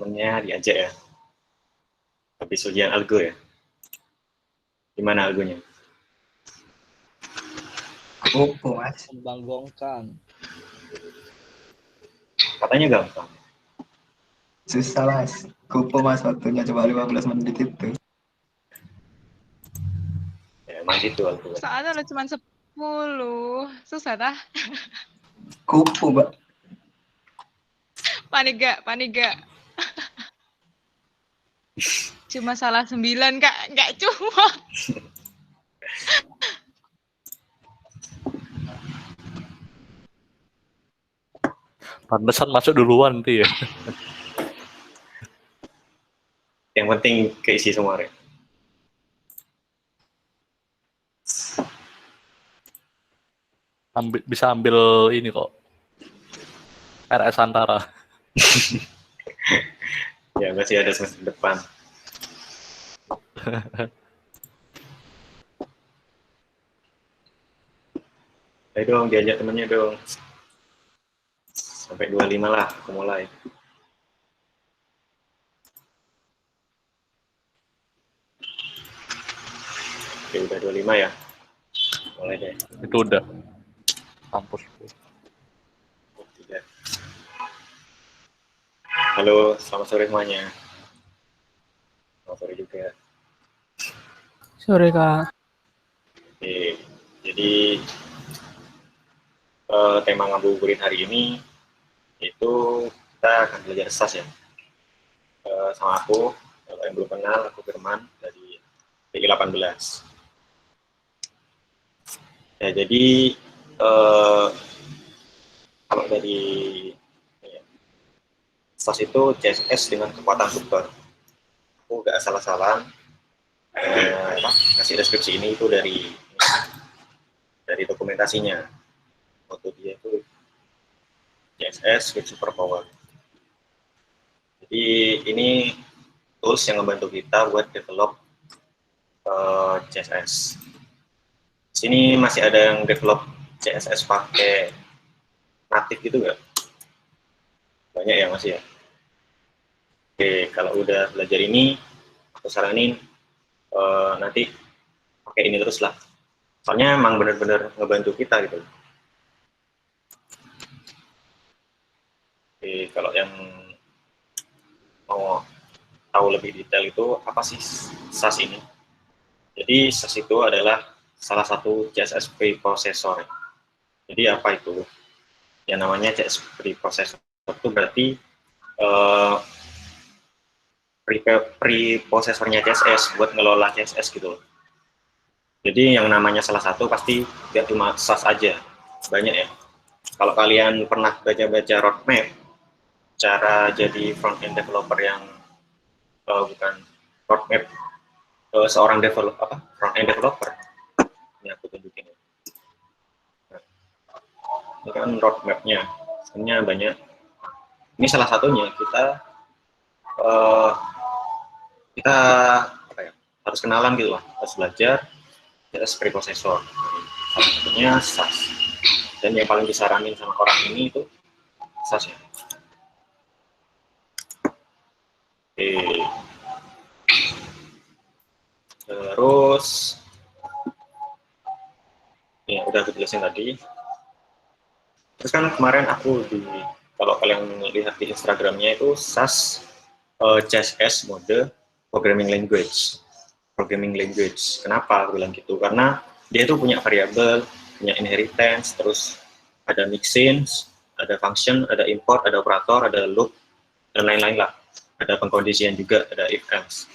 temennya diajak ya. Habis ujian algo ya. Gimana algonya? Kupu mas. Membanggakan. Katanya gampang. Susah mas. Kupu mas, waktunya cuma 15 menit itu. Ya, emang gitu algo. Soalnya lo cuma 10. Susah dah. Kupu mbak. Panik gak? Cuma salah 9 kak, nggak cuma. Pantesan masuk duluan tuh ya. Yang penting keisi semua ya. Bisa ambil ini kok. RS Antara. Ya masih ada semester depan. Ayo dong, diajak temennya dong. Sampai 25 lah, aku mulai. Oke, udah 25 ya. Mulai deh. Itu udah. Kampus. Tidak. Halo, selamat sore semuanya. Selamat sore juga. Sore Kak. Oke, jadi tema ngabuburit hari ini itu kita akan belajar SAS ya. Sama aku, kalau yang belum kenal, aku Firman dari TI 18. Ya, jadi kalau dari SAS itu CSS dengan kekuatan super. Aku nggak salah-salah kasih deskripsi ini itu dari dokumentasinya. Waktu dia itu CSS with super power. Jadi ini tools yang membantu kita buat develop CSS. Di sini masih ada yang develop CSS pakai native gitu nggak? Banyak ya masih ya. Oke, kalau udah belajar ini, aku saranin nanti pakai ini terus lah. Soalnya emang bener-bener ngebantu kita gitu. Oke, kalau yang mau tahu lebih detail itu apa sih SAS ini? Jadi SAS itu adalah salah satu CSS preprocessor. Jadi apa itu? Yang namanya CSS preprocessor itu berarti preprocessornya CSS buat ngelola CSS gitu. Jadi yang namanya salah satu pasti nggak cuma SAS aja, banyak ya. Kalau kalian pernah baca-baca roadmap, cara jadi front-end developer yang bukan roadmap seorang front-end developer. Ini aku tunjukin. Nah, ini kan roadmap-nya, sebenarnya banyak. Ini salah satunya kita harus kenalan gitu lah, harus belajar CSS preprocessor. Salah satunya SAS. Dan yang paling disaranin sama orang ini itu SAS ya. Oke. Terus ya udah aku jelasin tadi. Terus kan kemarin aku kalau kalian lihat di Instagramnya itu SAS CSS mode programming language. Kenapa aku bilang gitu? Karena dia itu punya variabel, punya inheritance, terus ada mixin, ada function, ada import, ada operator, ada loop, dan lain-lain lah. Ada pengkondisian juga, ada if else.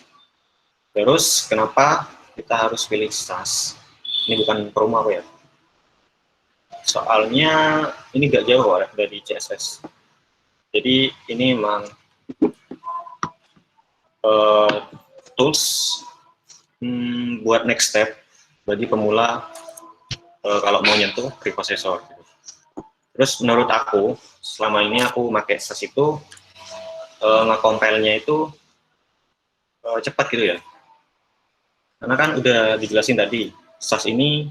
Terus kenapa kita harus pilih SAS? Ini bukan promo apa ya? Soalnya ini nggak jauh dari CSS. Jadi ini memang tools buat next step bagi pemula kalau mau nyentuh preprocessor. Terus menurut aku selama ini aku pakai SAS itu nge-compile-nya itu cepat gitu ya. Karena kan udah dijelasin tadi, SAS ini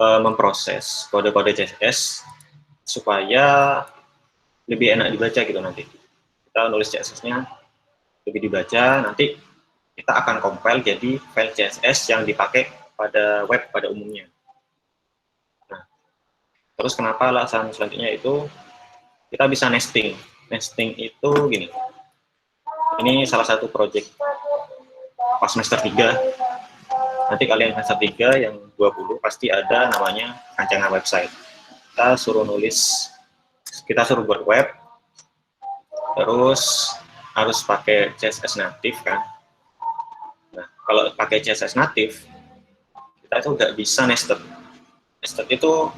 memproses kode-kode CSS supaya lebih enak dibaca gitu nanti. Kita nulis CSS-nya lebih dibaca, nanti kita akan compile jadi file CSS yang dipakai pada web pada umumnya. Nah, terus kenapa alasan selanjutnya itu kita bisa nesting. Nesting itu gini, ini salah satu project pas semester 3. Nanti kalian semester 3 yang 20 pasti ada namanya rancangan website. Kita suruh buat web, terus harus pakai CSS native kan. Nah, kalau pakai CSS native, kita itu nggak bisa nested. Nested itu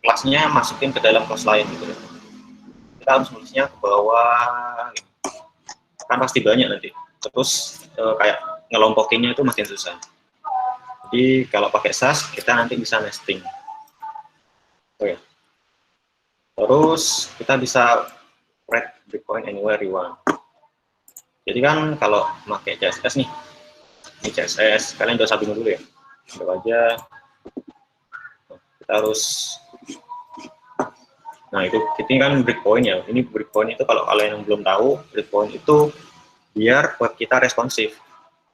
kelasnya masukin ke dalam kelas lain gitu. Kita harus nulisnya ke bawah, gitu. Kan pasti banyak nanti. Terus kayak ngelompokinnya itu makin susah. Jadi kalau pakai SAS, kita nanti bisa nesting. Oke. Terus kita bisa write breakpoint anywhere you want. Jadi kan kalau pakai CSS nih, ini CSS, kalian udah usah bingung dulu ya. Coba aja. Kita harus, nah itu kan breakpoint ya. Ini breakpoint itu kalau kalian yang belum tahu, breakpoint itu biar web kita responsif.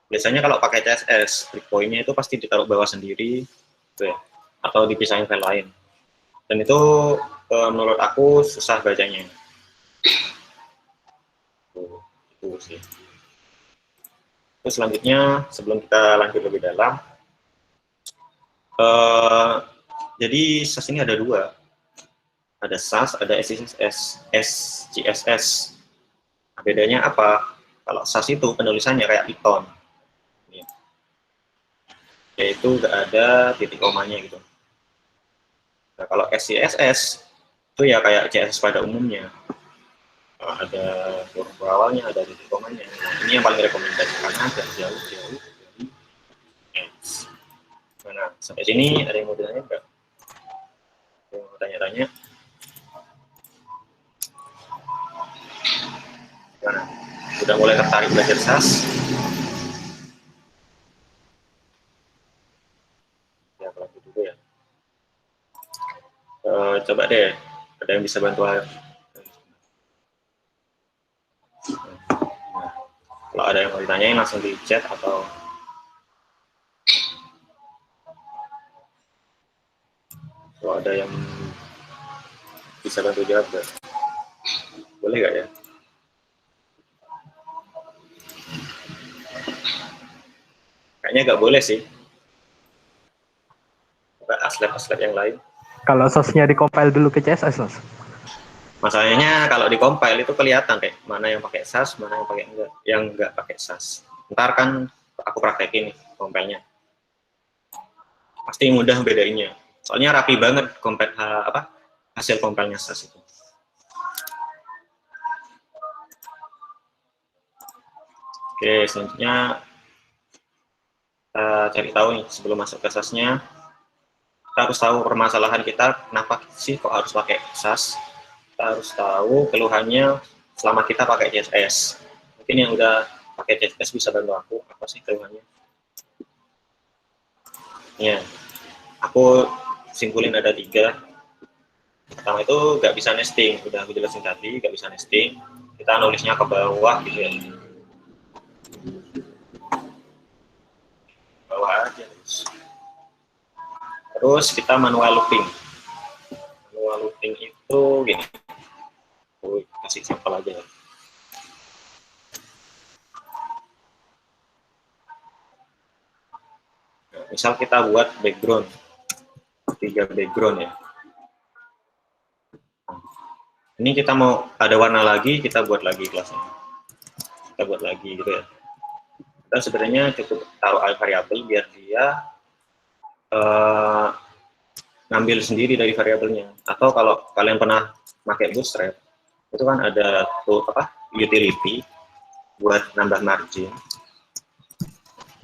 Biasanya kalau pakai CSS, breakpoint-nya itu pasti ditaruh bawah sendiri, gitu ya, atau dipisahin file lain. Dan itu menurut aku susah bacanya. Itu sih. Terus selanjutnya, sebelum kita lanjut lebih dalam, jadi SAS ini ada dua. Ada SAS, ada SCSS. Bedanya apa? Kalau SAS itu penulisannya kayak Python. Yaitu nggak ada titik komanya gitu. Nah, kalau SCSS itu ya kayak CSS pada umumnya, ada huruf awalnya, ada titik komanya. Nah, ini yang paling rekomendasi karena agak jauh-jauh dari S. Nah, sampai sini ada yang mau ditanya nggak? Ada yang mau tanya-tanya? Gimana? Udah mulai tertarik belajar SAS? Coba deh, ada yang bisa bantu. Nah, kalau ada yang mau ditanyain langsung di chat atau kalau ada yang bisa bantu jawab, boleh nggak ya? Kayaknya nggak boleh sih. Coba aslep yang lain. Kalau sosnya di-compile dulu ke CSS, Mas. Masalahnya kalau di compile itu kelihatan kayak mana yang pakai SAS, mana yang pakai enggak, yang enggak pakai SAS. Ntar kan aku praktekin nih compile-nya. Pasti mudah bedainnya. Soalnya rapi banget hasil compile-nya SAS itu. Oke, selanjutnya kita cari tahu nih sebelum masuk ke SAS-nya. Kita harus tahu permasalahan kita, kenapa sih kok harus pakai SAS. Kita harus tahu keluhannya selama kita pakai CSS. Mungkin yang udah pakai CSS bisa bantu aku, apa sih keluhannya? Ya, aku simpulin ada 3. Pertama itu nggak bisa nesting, udah aku jelasin tadi, nggak bisa nesting. Kita nulisnya ke bawah gitu ya. Bawah aja terus. Terus kita manual looping. Manual looping itu gini. Aku kasih sampel aja. Nah, misal kita buat background, 3 background ya. Ini kita mau ada warna lagi, kita buat lagi kelasnya. Kita buat lagi gitu ya. Kita sebenarnya cukup taruh variabel biar dia ngambil sendiri dari variabelnya. Atau kalau kalian pernah pakai Bootstrap, itu kan ada utility buat nambah margin,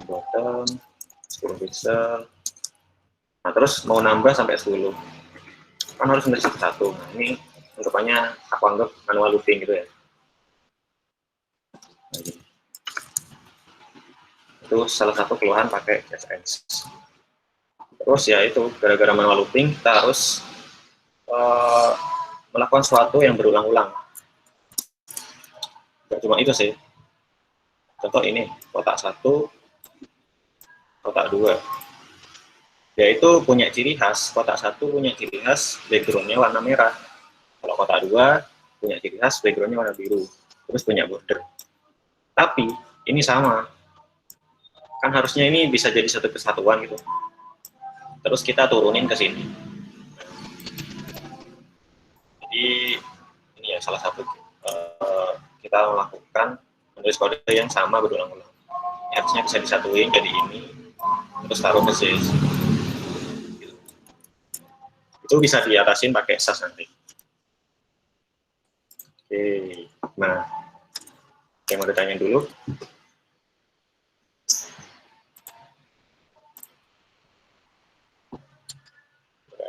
bottom 10 pixel. Nah, terus mau nambah sampai 10, kan harus nulis satu-satu. Nah, ini anggapannya aku anggap manual looping gitu ya. Itu salah satu keluhan pakai CSS. Terus ya itu, gara-gara manual looping, kita harus melakukan sesuatu yang berulang-ulang. Gak cuma itu sih. Contoh ini, kotak 1, kotak 2. Yaitu punya ciri khas, kotak 1 punya ciri khas background-nya warna merah. Kalau kotak 2 punya ciri khas background-nya warna biru. Terus punya border. Tapi ini sama. Kan harusnya ini bisa jadi satu kesatuan gitu. Terus kita turunin ke sini. Jadi ini ya salah satu kita melakukan menulis kode yang sama berulang-ulang. Harusnya bisa disatuin jadi ini, terus taruh ke sini. Itu bisa diatasin pakai SAS nanti. Oke, nah yang mau ditanya dulu.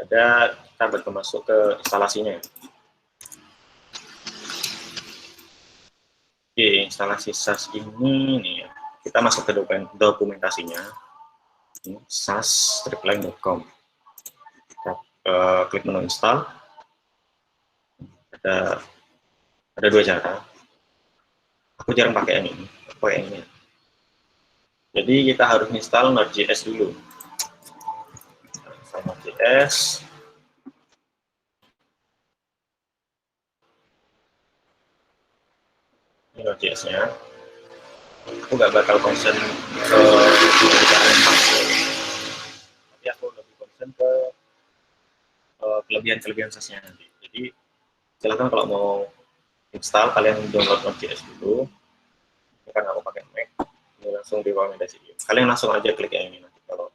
Ada, kita masuk ke instalasinya. Oke, instalasi SAS ini nih, kita masuk ke dokumentasinya. Ini sas-line.com. Klik menu install. Ada dua cara. Aku jarang pakai yang ini, pakai yang ini. Jadi kita harus install Node.js dulu. Install Node.js. Ini Node.js-nya. Aku nggak bakal concern ke tapi aku lebih concern ke kelebihan-kelebihan SAS-nya nanti. Jadi silakan kalau mau install kalian download Node.js dulu. Ini kan aku pakai Mac, ini langsung direkomendasi. Kalian langsung aja klik yang ini nanti kalau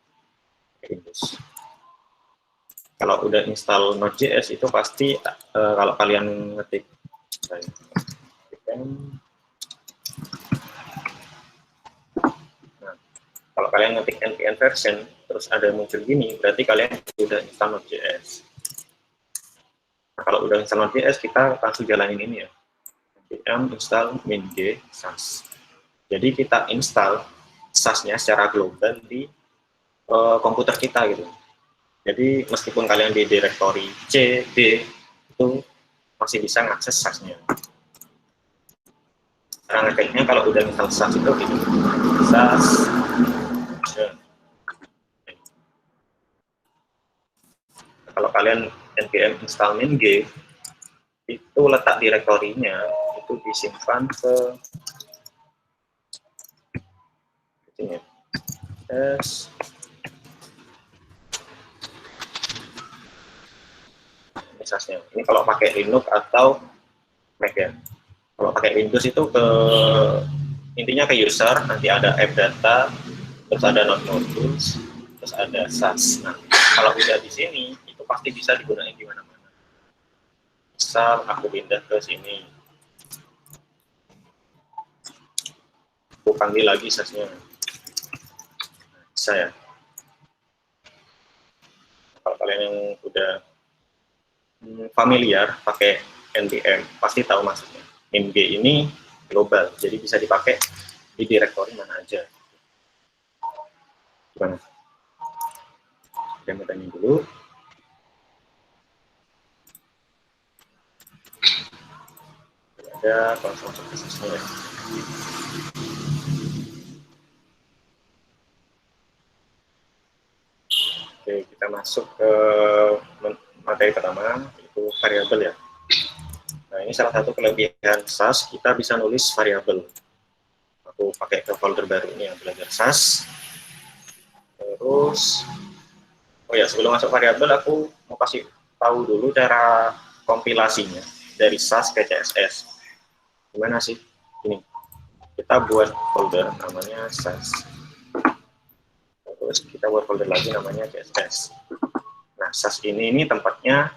Windows. Kalau udah install Node.js itu pasti kalau kalian ngetik kalau kalian ngetik npm version terus ada muncul gini, berarti kalian sudah install Node.js. Nah, kalau udah install Node.js, kita langsung jalanin ini ya, npm install min-g sas. Jadi kita install SAS-nya secara global di komputer kita gitu. Jadi meskipun kalian di direktori C, D, itu masih bisa ngakses SAS-nya. Cara ngeceknya kalau udah install SAS itu gitu, SAS. Kalau kalian npm install min-g, itu letak direktorinya itu disimpan ke sini. S SAS-nya. Ini kalau pakai Linux atau Mac ya. Kalau pakai Windows itu ke intinya ke user, nanti ada app data, terus ada node modules, terus ada SAS. Nah, kalau udah di sini itu pasti bisa digunakan di mana-mana. Misal aku pindah ke sini, aku panggil lagi SAS-nya, bisa ya. Kalau kalian yang udah familiar pakai npm pasti tahu maksudnya. min-g ini global, jadi bisa dipakai di direktori mana aja. Gimana? Saya mau tanya dulu. Ada konsol prosesnya. Oke, kita masuk ke materi pertama, yaitu variabel ya. Nah, ini salah satu kelebihan SAS, kita bisa nulis variabel. Aku pakai ke folder baru ini yang belajar SAS. Terus, oh ya, sebelum masuk variabel, aku mau kasih tahu dulu cara kompilasinya dari SAS ke CSS. Gimana sih? Ini, kita buat folder namanya SAS. Terus kita buat folder lagi namanya CSS. Nah, SAS ini tempatnya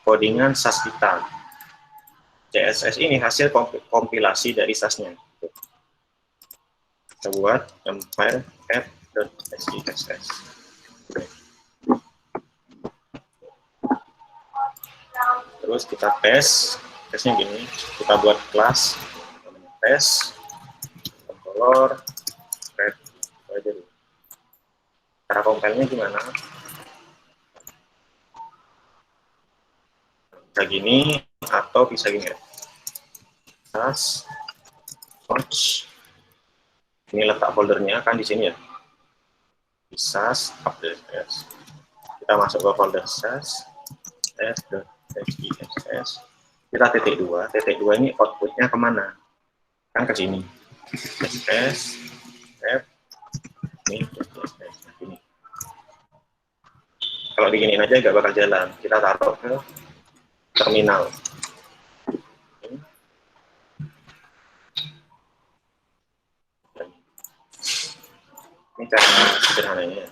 codingan SAS kita. CSS ini hasil kompilasi dari SAS-nya. Kita buat file app.css. Terus kita testnya gini, kita buat kelas test color red. Cara compile-nya gimana? Bisa gini atau bisa gini ya. SAS Launch. Ini letak foldernya kan di sini ya. Di SAS update S. Kita masuk ke folder SAS s.xss. Kita titik 2. Titik 2 ini outputnya kemana? Kan ke sini. SS F ini. Kalau diginiin aja nggak bakal jalan. Kita taruh ke terminal. Ini cara sederhananya.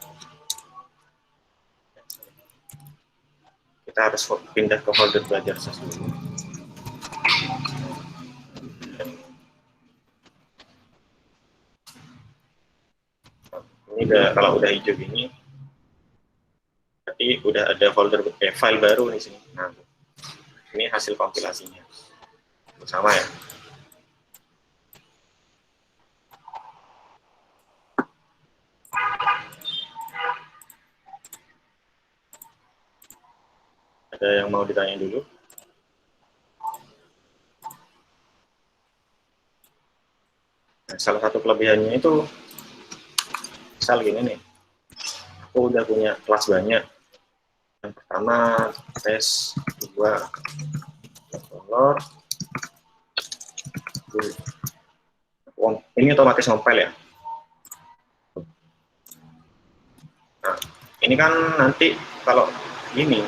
Kita harus pindah ke folder belajar SAS dulu. Ini kalau udah hijau gini, berarti udah ada folder file baru di sini. Nah, ini hasil kompilasinya. Sama ya. Ada yang mau ditanya dulu? Nah, salah satu kelebihannya itu, misal gini nih, aku udah punya kelas banyak. Yang pertama, tes 2, color. Ini otomatis ngompel ya. Nah, ini kan nanti kalau gini,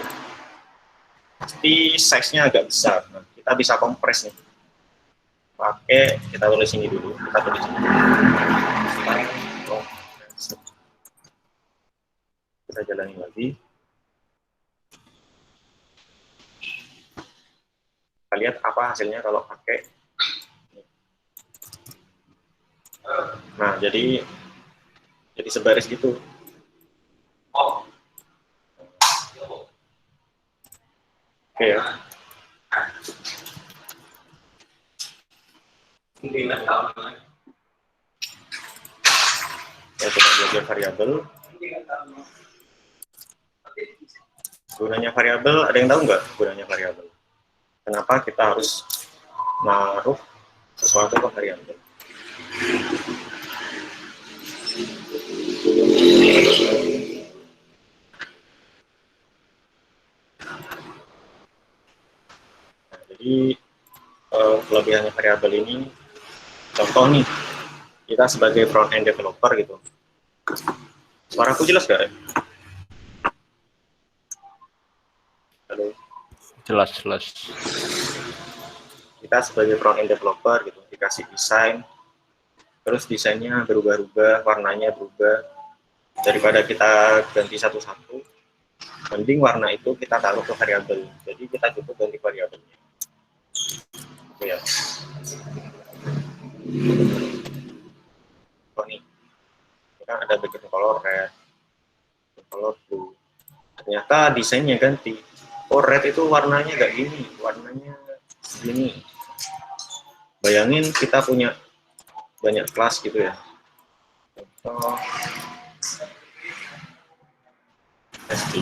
pasti size-nya agak besar. Nah, kita bisa kompres nih. Pakai, kita tulis ini dulu. Kita tulis ini. Kita jalani lagi. Kita lihat apa hasilnya kalau pakai. Nah, jadi sebaris gitu. Oke ya. Ya, kita belajar variabel. Gunanya variabel, ada yang tahu nggak gunanya variabel? Kenapa kita harus naruh sesuatu ke variabel? Nah, jadi kelebihannya variabel ini, contoh nih, kita sebagai front end developer gitu. Suaraku jelas nggak? Halo. Jelas. Kita sebagai front end developer gitu, dikasih desain, terus desainnya berubah-ubah, warnanya berubah. Daripada kita ganti satu-satu, mending warna itu kita taruh ke variabel. Jadi kita cukup ganti variabelnya. Oke ya. Oh nih, kan ada background color red, color blue. Ternyata desainnya ganti. Oh, red itu warnanya nggak gini, warnanya segini. Bayangin kita punya banyak kelas gitu ya. Contoh S3.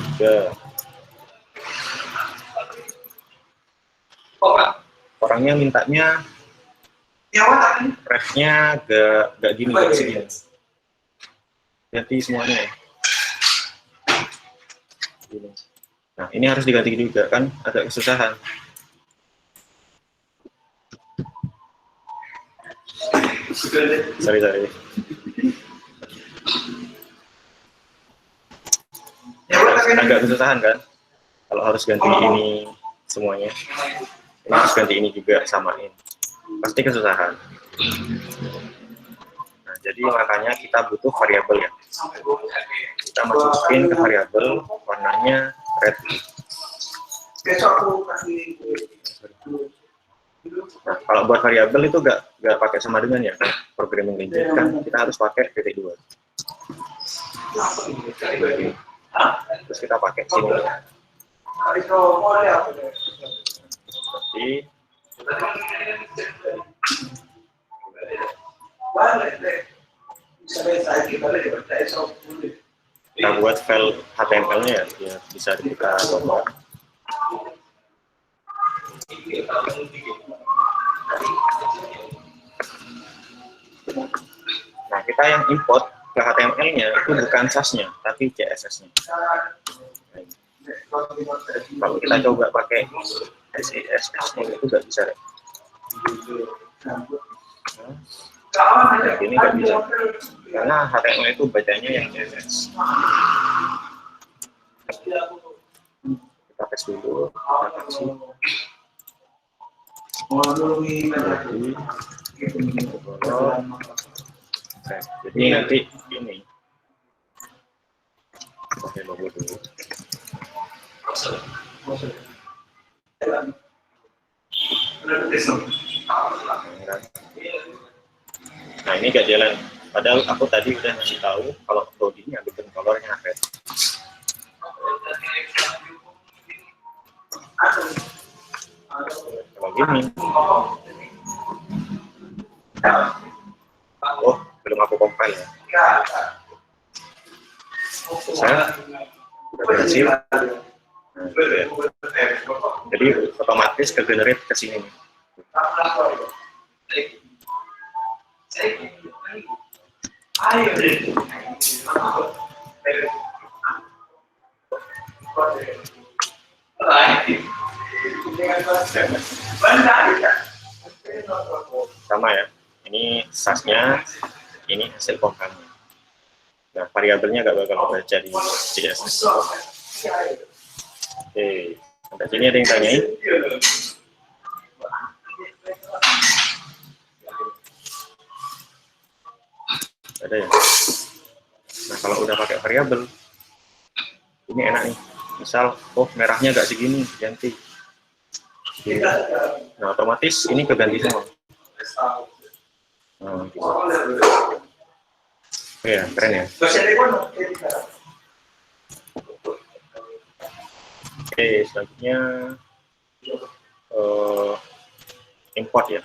Orangnya mintanya refnya gak gini, gak segini. Ganti semuanya. Nah, ini harus diganti juga kan, agak kesusahan. Sorry. Agak kesusahan kan, kalau harus ganti ini semuanya. Ini harus ganti ini juga, samain. Pasti kesusahan. Nah, jadi makanya kita butuh variabel ya. Kita masukin ke variabel warnanya red. Nah, kalau buat variabel itu nggak pakai sama dengan ya, programming language kan kita harus pakai titik 2. Terus kita pakai sini. Kita buat file HTML-nya ya, biar bisa kita coba. kita yang import ke HTML-nya itu bukan SAS-nya, tapi CSS-nya. Kalau kita coba pakai CSS-nya itu nggak bisa. Nah, ini nggak bisa, karena HTML itu bacanya yang CSS. Kita tes dulu, kita kasih. Jadi nanti ini pakai logo dulu. Nah ini gak jalan, padahal aku tadi udah ngasih tahu kalau bodinya bikin colornya red. Kalau gini, oh belum aku compile ya. Saya udah berhasil. Nah, gitu ya. Jadi otomatis ke generate ke sini nih. Sama ya, ini SAS-nya, ini hasil kompannya. Nah, variabelnya nggak bakal baca di CSS. Oke, sampai sini ada yang tanyain? Ada ya? Nah, kalau udah pakai variabel, ini enak nih. Misal, oh merahnya nggak segini, ganti. Nah, otomatis ini keganti semua. Nah, gitu. Oh ya, keren ya. Oke, selanjutnya import ya.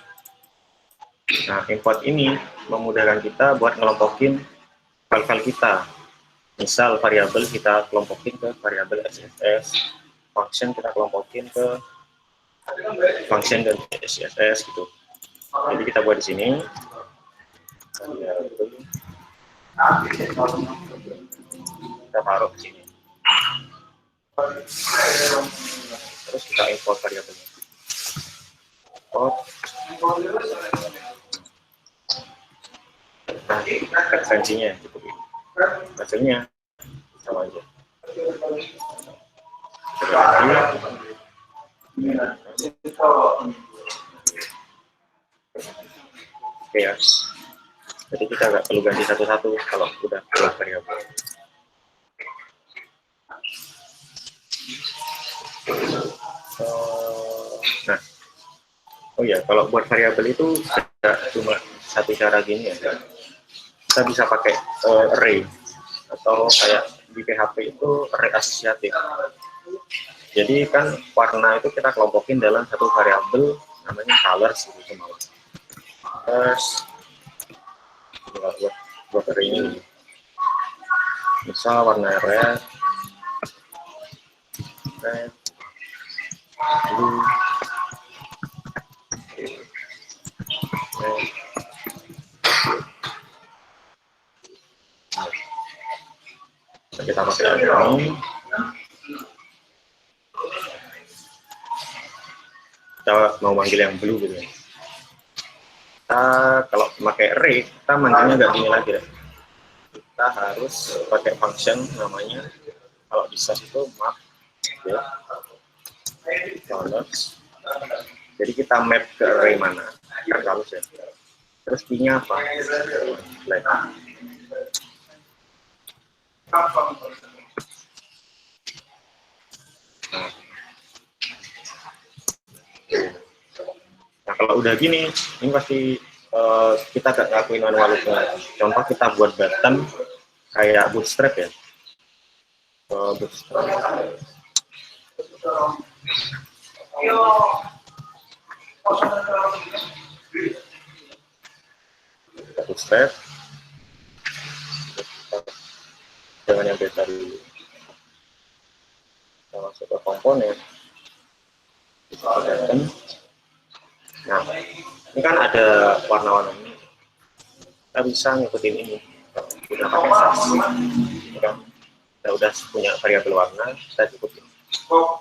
Nah, import ini memudahkan kita buat ngelompokin file-file kita. Misal variabel kita kelompokin ke variabel XSS, function kita kelompokin ke function dan CSS gitu. Jadi kita buat di sini. Kita taruh di sini. Terus kita import variabelnya. Import. Nah, referensinya cukup ini. Hasilnya sama aja. Oke ya. Jadi kita nggak perlu ganti satu-satu kalau udah keluar variabel. Nah, oh ya, kalau buat variabel itu tidak cuma satu cara gini ya. Kita bisa pakai array atau kayak di PHP itu array asosiatif. Jadi kan warna itu kita kelompokin dalam satu variabel namanya colors gitu semua. Terus buat array ini, misal warna red, blue, red. Kita pakai ini. Kita mau manggil yang blue gitu ya. Kita kalau pakai array, kita manggilnya nggak gini lagi ya. Kita harus pakai function namanya, kalau bisa itu map ya. Colors. Jadi kita map ke array mana, kan harus ya. Terus key-nya apa? Black. Nah, kalau udah gini, ini pasti kita gak ngakuin manualnya. Contoh kita buat button kayak bootstrap ya. Bootstrap. Bootstrap. Jangan yang beta dulu. Kita masuk ke komponen. Button. Nah, ini kan ada warna-warna ini. Kita kita bisa ngikutin ini. Udah pakai SAS, udah punya variabel warna, kita ikutin. Contoh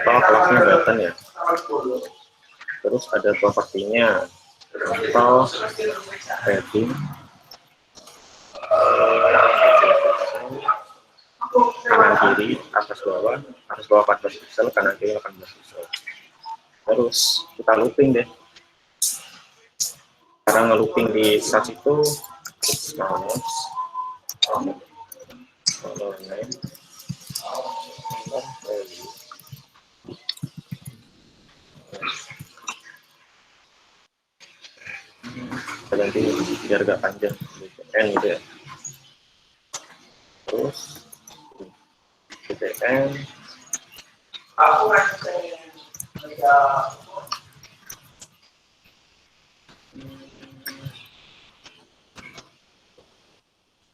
kelasnya button ya. Terus ada propertinya. Contoh padding. Kanan kiri, atas bawah 14 pixel, kanan kiri 18 pixel. Terus kita looping deh. Cara nge-looping di SAS itu ganti biar gak panjang N gitu ya. Terus BTN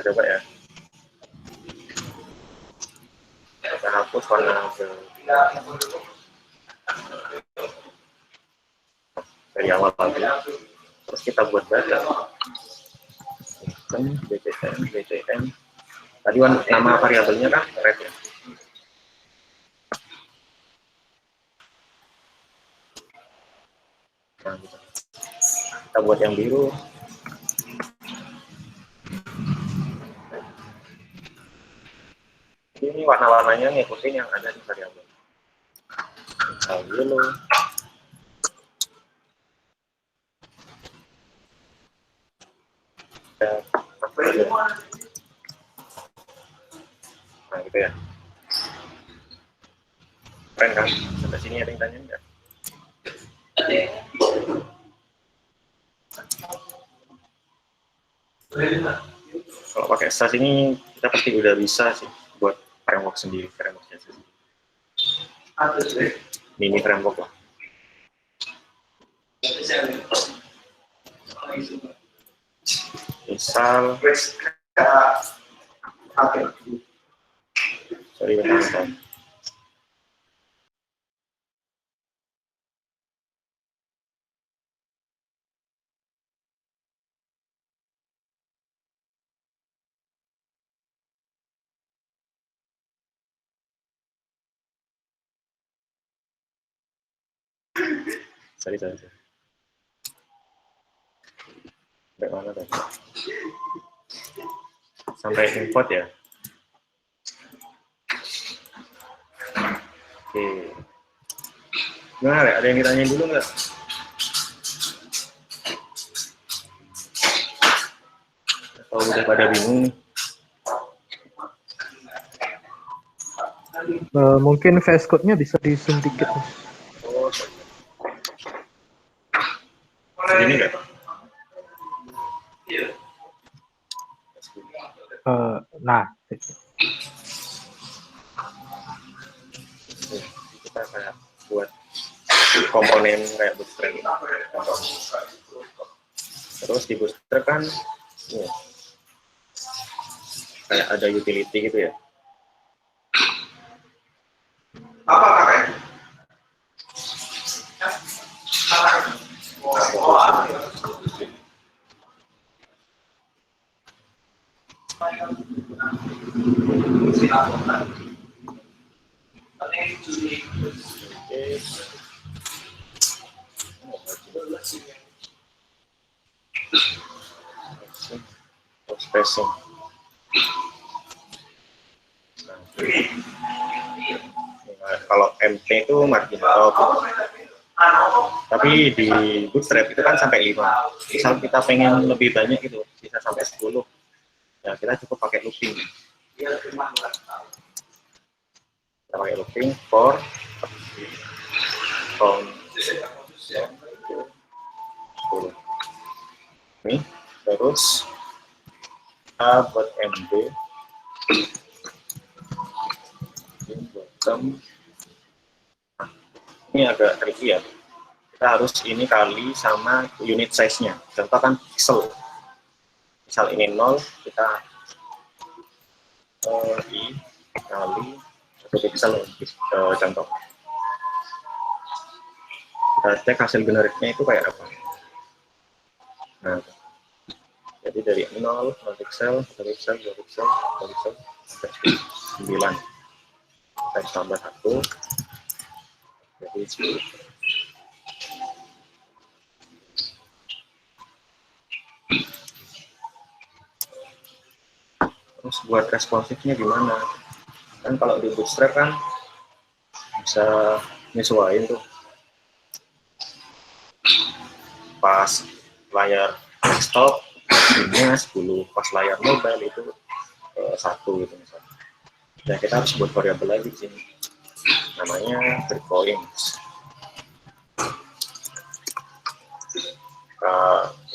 coba ya, kita hapus warna dari awal lagi, terus kita buat data BTN tadi nama variabelnya kan red ya. Nah, kita buat yang biru. Ini warna-warnanya ngikutin yang ada di variabel. Misal yellow. Nah gitu ya. Keren kan? Sampai sini ada yang tanya enggak? Kalau pakai SAS ini kita pasti udah bisa sih buat framework sendiri, frameworknya sendiri. Mini framework lah. Misal, sorry bentar. Sorry. Sampai mana tadi? Sampai import ya. Oke. Gimana, ada yang ditanyain dulu nggak? Atau udah pada bingung nih? Mungkin VS Code-nya bisa di-zoom dikit. Oh, ini nggak? Nah, Kita kayak buat komponen kayak bootstrap. Terus di bootstrap kan ini, kayak ada utility gitu ya. Spacing. Kalau MT itu margin top. Tapi di bootstrap itu kan sampai 5. Misal kita pengen lebih banyak gitu, bisa sampai 10. Ya kita cukup pakai looping. Kita pakai looping for from 10. Ini terus kita buat MD bottom. Ini agak tricky ya, kita harus ini kali sama unit size-nya. Contoh kan pixel, misal ini 0, kita i kali 1 pixel, contoh. Kita cek hasil generiknya itu kayak apa. Nah, jadi dari 0 piksel, 1 piksel, 2 piksel, 3 piksel, sampai 9. Kita tambah 1, jadi 10. Terus buat responsifnya gimana? Kan kalau di Bootstrap kan bisa nyesuaiin tuh. Pas layar desktop ini 10, pas layar mobile itu 1 gitu misalnya. Dan kita harus buat variabel lagi di sini. Namanya breakpoints.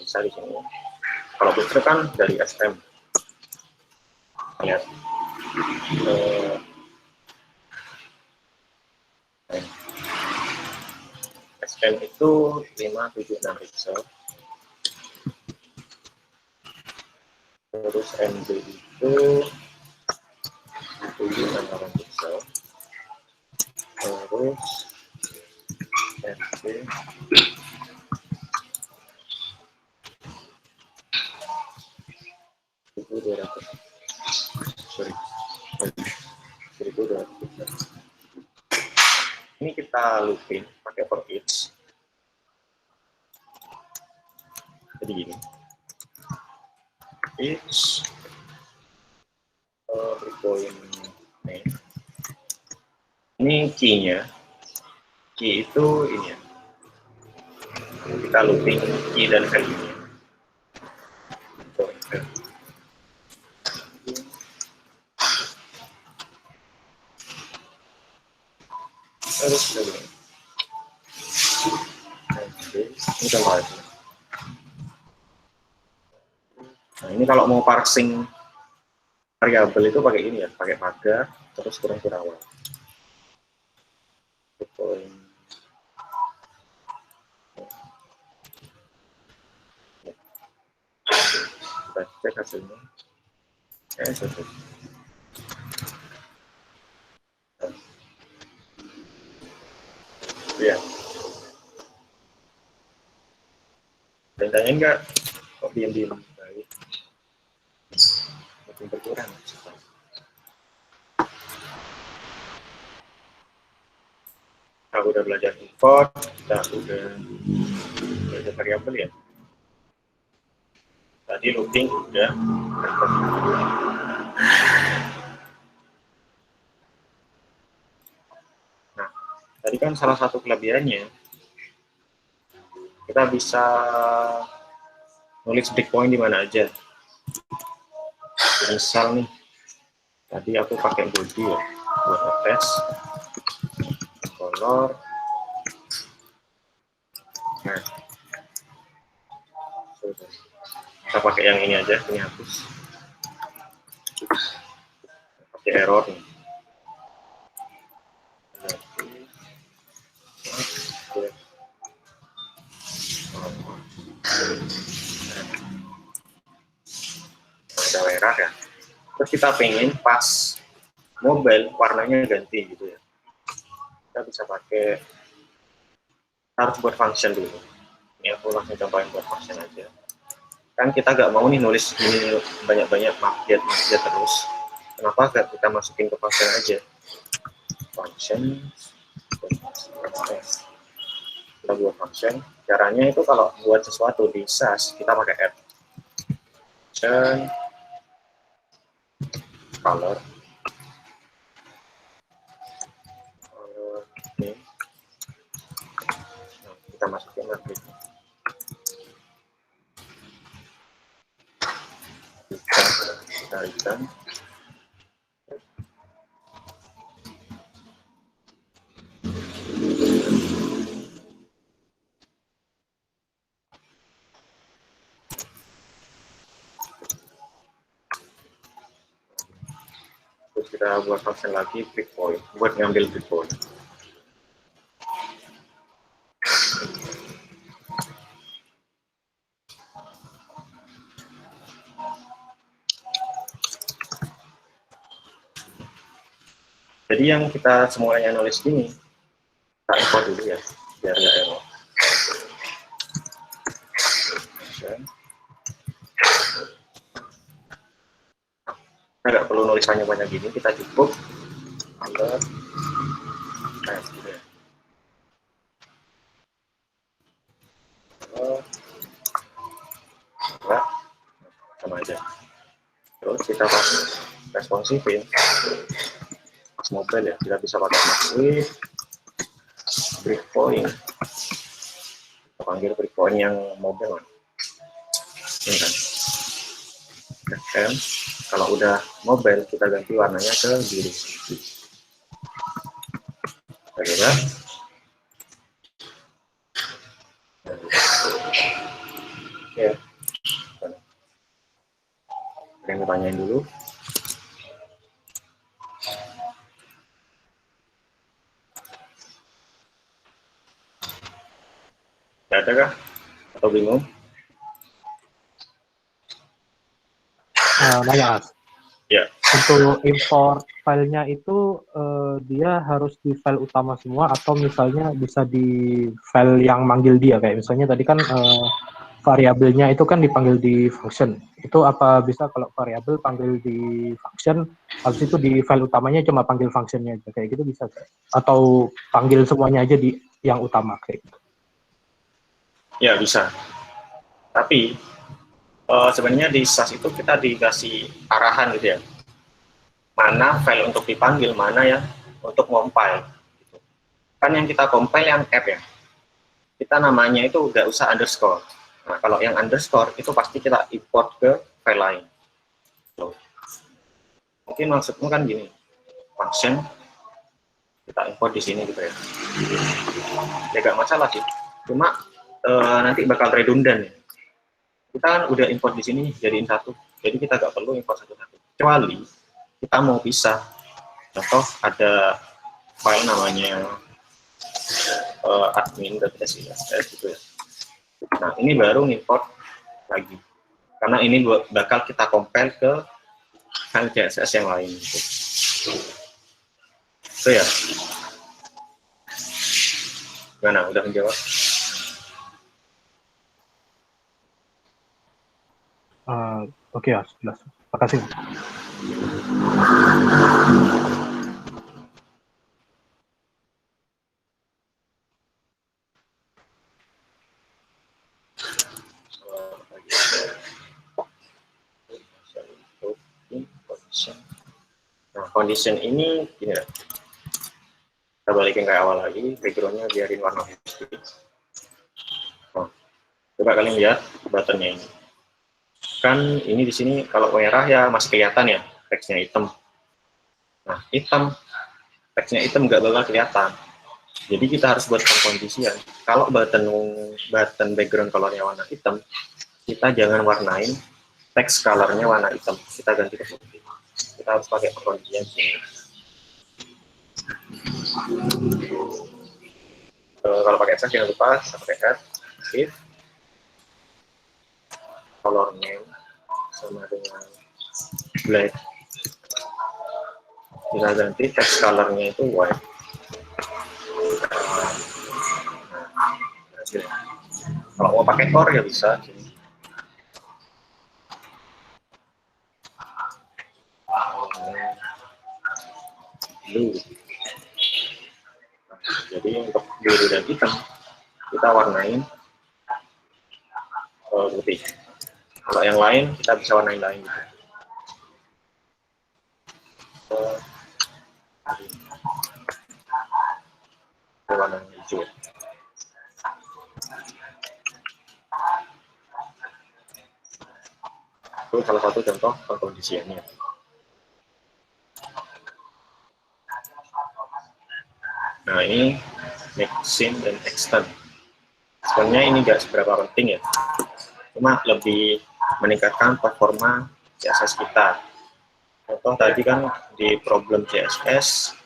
Bisa di sini. Kalau Bootstrap kan dari SM. Lihat. SM itu 576 pixel. Terus MB itu 768 pixel. Terus MB itu 200. Sorry. 1200 pixel. Ini kita looping pakai for each. Jadi gini. Each breakpoint name. Ini key-nya. Key itu ini ya. Kita looping key dan value-nya. Terus ini contoh aja. Nah, ini kalau mau parsing variabel itu pakai ini ya, pakai pagar, terus kurang Kurawal. Kita cek hasilnya. Selesai. Ya. Tanya enggak? Kok diam-diam? Baik. Makin berkurang. Kita udah belajar import, kita udah belajar variabel ya. Tadi looping udah. Nah, tadi kan salah satu kelebihannya kita bisa nulis breakpoint di mana aja. Misal nih, tadi aku pakai body ya buat ngetes color. Nah, kita pakai yang ini aja, ini hapus. Pakai error nih. Ada merah ya. Terus kita pengen pas mobile warnanya ganti gitu ya. Kita bisa pakai, harus buat function dulu. Ini aku langsung cobain buat function aja. Kan kita nggak mau nih nulis ini banyak-banyak market terus. Kenapa nggak kita masukin ke function aja? Function. Kita buat function. Caranya itu kalau buat sesuatu di SAS kita pakai add. Function. Color. Ini. Nah, kita masukin lagi. Kita return. Terus kita buat function lagi breakpoint buat ngambil breakpoint. Jadi yang kita semuanya nulis ini kita import dulu ya biar nggak error. Kita nggak perlu nulis banyak-banyak gini, kita cukup alert gitu ya. Enggak, sama aja. Terus kita pakai responsifin pas mobile ya, kita bisa pakai maksud breakpoint, kita panggil breakpoint yang mobile ini kan. Dan kalau udah mobile kita ganti warnanya ke biru. Oke kan? Ya. Ada yang ditanyain dulu? Tidak ada kah? Atau bingung? Mas. Ya. Untuk import filenya itu dia harus di file utama semua atau misalnya bisa di file yang manggil dia, kayak misalnya tadi kan variabelnya itu kan dipanggil di function. Itu apa bisa kalau variabel panggil di function, habis itu di file utamanya cuma panggil functionnya aja, kayak gitu bisa? Atau panggil semuanya aja di yang utama kayak gitu? Ya bisa. Tapi sebenarnya di SAS itu kita dikasih arahan gitu ya. Mana file untuk dipanggil, mana yang untuk compile. Kan yang kita compile yang app ya. Kita namanya itu nggak usah underscore. Nah, kalau yang underscore itu pasti kita import ke file lain. Loh. Mungkin maksudmu kan gini, function kita import di sini gitu ya. Ya nggak masalah sih. Cuma nanti bakal redundant ya. Kita kan udah import di sini jadiin satu, jadi kita nggak perlu import satu-satu. Kecuali kita mau pisah. Contoh ada file namanya admin.cs gitu ya. Nah, ini baru import lagi. Karena ini bakal kita compile ke file CSS yang lain. Gitu. Itu ya. Gimana? Udah menjawab? Oke ya, jelas. Makasih. Nah, condition ini gini ya. Kita balikin kayak awal lagi, backgroundnya biarin warna putih. Nah, coba kalian lihat buttonnya ini. Kan ini di sini kalau merah ya masih kelihatan ya, teksnya hitam. Nah, hitam, teksnya hitam nggak bakal kelihatan. Jadi kita harus buatkan kondisian. Kalau button background colornya warna hitam, kita jangan warnain teks colornya warna hitam. Kita ganti ke putih. Kita harus pakai perkondisian sini. Kalau pakai teks jangan lupa kita pakai add if color name sama dengan black. Kita ganti text colornya itu white. Kalau mau pakai core ya bisa. Blue. Jadi untuk biru dan hitam kita warnain putih. Kalau yang lain kita bisa warnain lain. Warna hijau. Itu salah satu contoh pengkondisiannya. Nah, ini mixin dan extend. Sebenarnya ini nggak seberapa penting ya, cuma lebih meningkatkan performa CSS kita. Contoh tadi kan di problem CSS,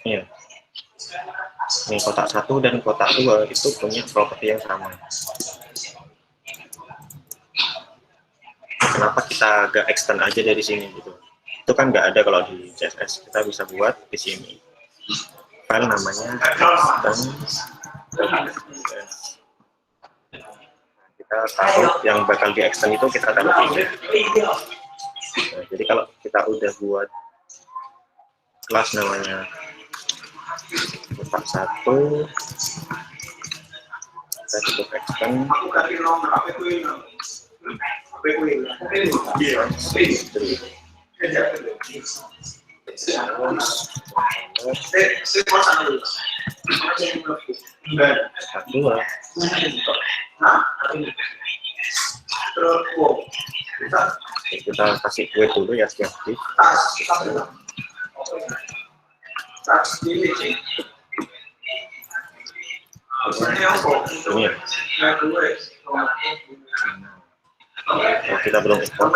ya, ini kotak 1 dan kotak 2 itu punya properti yang sama. Kenapa kita agak extend aja dari sini gitu? Itu kan nggak ada kalau di CSS. Kita bisa buat di sini. File namanya extend. kita taruh yang bakal di extend itu kita taruh ini. Nah, jadi kalau kita udah buat kelas namanya kotak 1, kita cukup extend dua. Kita kasih kue dulu ya setiap div. Ini ya. Oh, kita belum ekspor.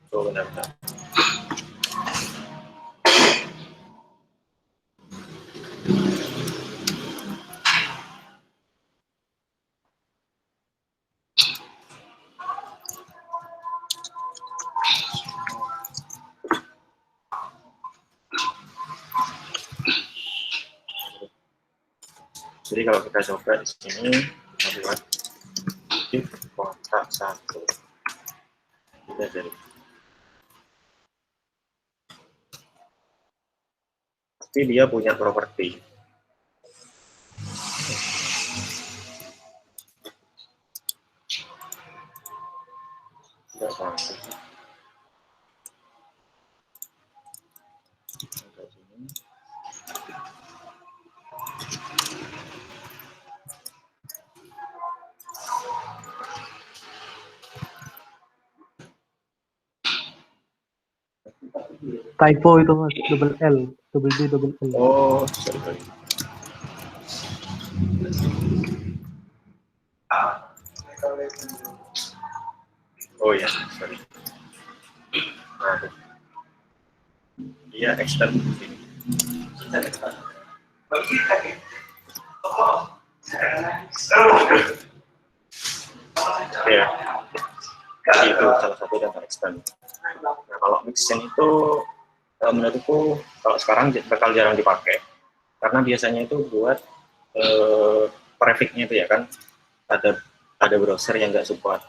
Oh, benar-benar. Jadi kalau kita coba di sini, kita buat div kotak 1. Kita dari pasti dia punya properti. Tidak sampai. Sampai sini. Typo itu mas, double L, double D, double L. Oh, sorry. Oh ya, sorry. Nah, dia extend di sini. Ya, itu salah satu yang extend. Nah, kalau mixin itu menurutku kalau sekarang bakal jarang dipakai karena biasanya itu buat prefix-nya itu ya kan ada browser yang nggak support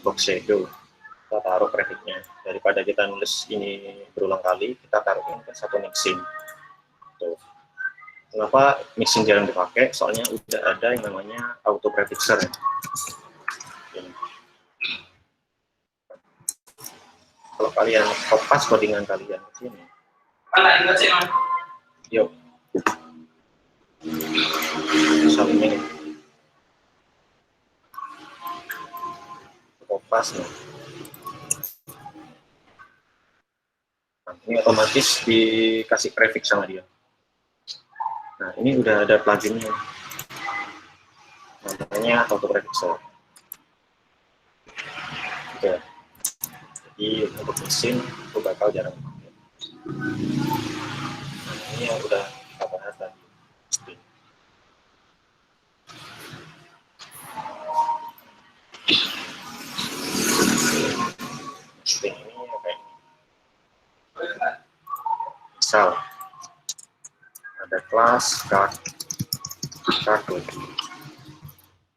box shadow, kita taruh prefix-nya daripada kita nulis ini berulang kali, kita taruhin ke satu mixin. Tuh. Kenapa mixin jarang dipakai? Soalnya udah ada yang namanya auto prefixer. Kalau kalian kopas codingan kalian di sini, yuk, misalnya ini, kopas nih. Nah, ini otomatis dikasih prefix sama dia. Nah, ini udah ada pluginnya, namanya auto prefixer. Oke. Jadi untuk mesin itu bakal jarang dipakai. Nah, ini yang udah kita bahas tadi. String ini kayak ini. Misal ada kelas kartu.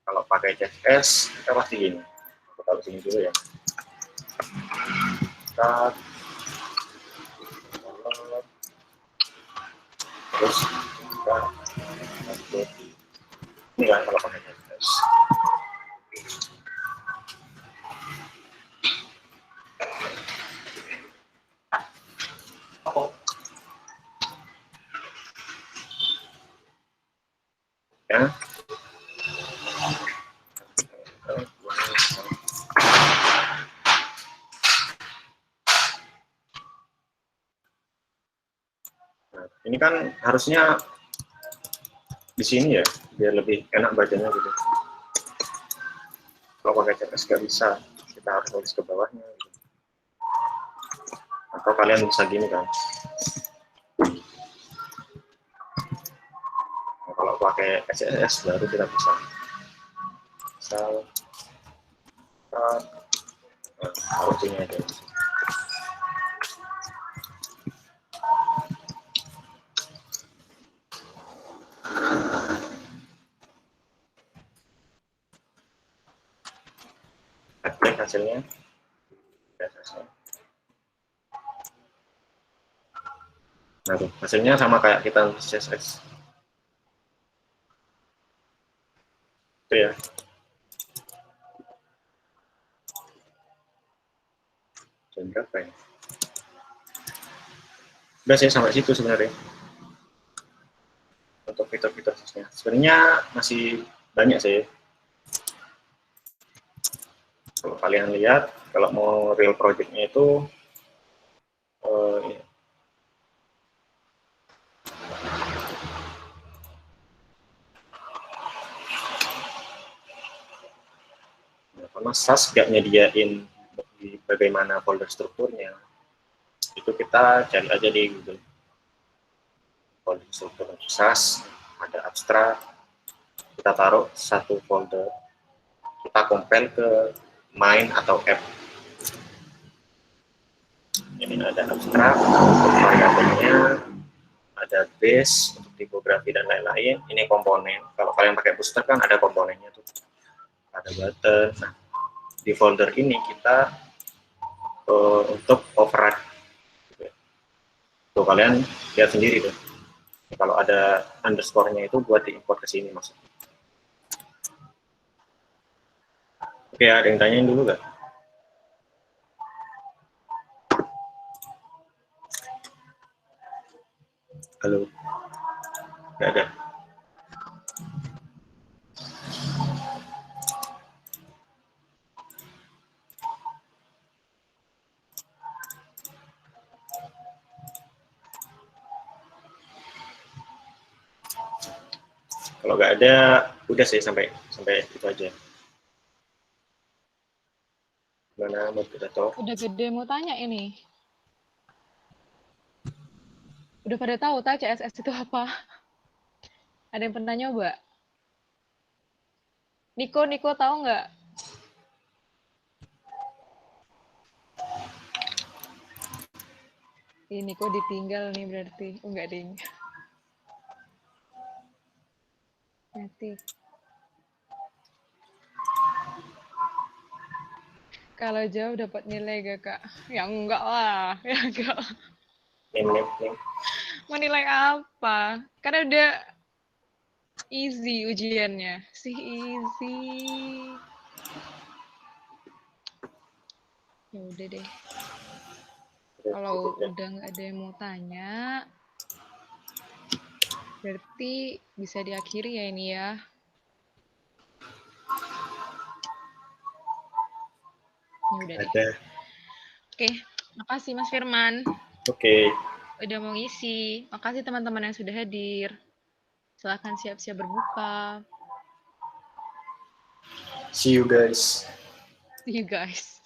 Kalau pakai CSS kita pasti gini. Aku taruh sini dulu ya. Start, terus kita upload ini kan kalau pakai CSS. Ya, Ini kan harusnya di sini ya, biar lebih enak bacanya gitu. Kalau pakai CSS nggak bisa, kita harus nulis ke bawahnya. Gitu. Atau kalian bisa gini kan. Nah, kalau pakai CSS baru kita bisa. Misal, taruh sini aja. Klik hasilnya. Nah, tuh, hasilnya sama kayak kita nulis CSS. Itu ya. Jam berapa ya? Udah sih sampai situ sebenarnya. Untuk fitur-fitur khususnya. Sebenarnya masih banyak sih. Kalau kalian lihat, kalau mau real project-nya itu karena SAS nggak nyediain bagaimana folder strukturnya, itu kita cari aja di Google. Folder struktur SAS, ada abstrak, kita taruh satu folder, kita compile ke main atau app. Ini ada abstrak untuk variabelnya, ada base untuk tipografi dan lain-lain. Ini komponen. Kalau kalian pakai Bootstrap kan ada komponennya tuh, ada button. Nah, di folder ini kita untuk override. Tuh kalian lihat sendiri tuh. Kalau ada underscore-nya itu buat diimport ke sini maksudnya. Oke, ada yang tanyain dulu nggak? Halo? Nggak ada? Kalau nggak ada, udah sih sampai itu aja. Gimana moderator? Udah gede mau tanya ini. Udah pada tahu tak CSS itu apa? Ada yang pernah nyoba? Niko tahu nggak? Ini kok ditinggal nih berarti. Oh, enggak ding. Mati. Kalau jauh dapat nilai gak, Kak? Ya enggak lah. Ya enggak. Name. Menilai apa? Karena udah easy ujiannya. Sih easy. Ya udah deh. Kalau udah nggak ada yang mau tanya, berarti bisa diakhiri ya ini ya. Ya udah deh. Ada. Oke, makasih Mas Firman. Oke. Udah mau ngisi. Makasih teman-teman yang sudah hadir. Silahkan siap-siap berbuka. See you guys. See you guys.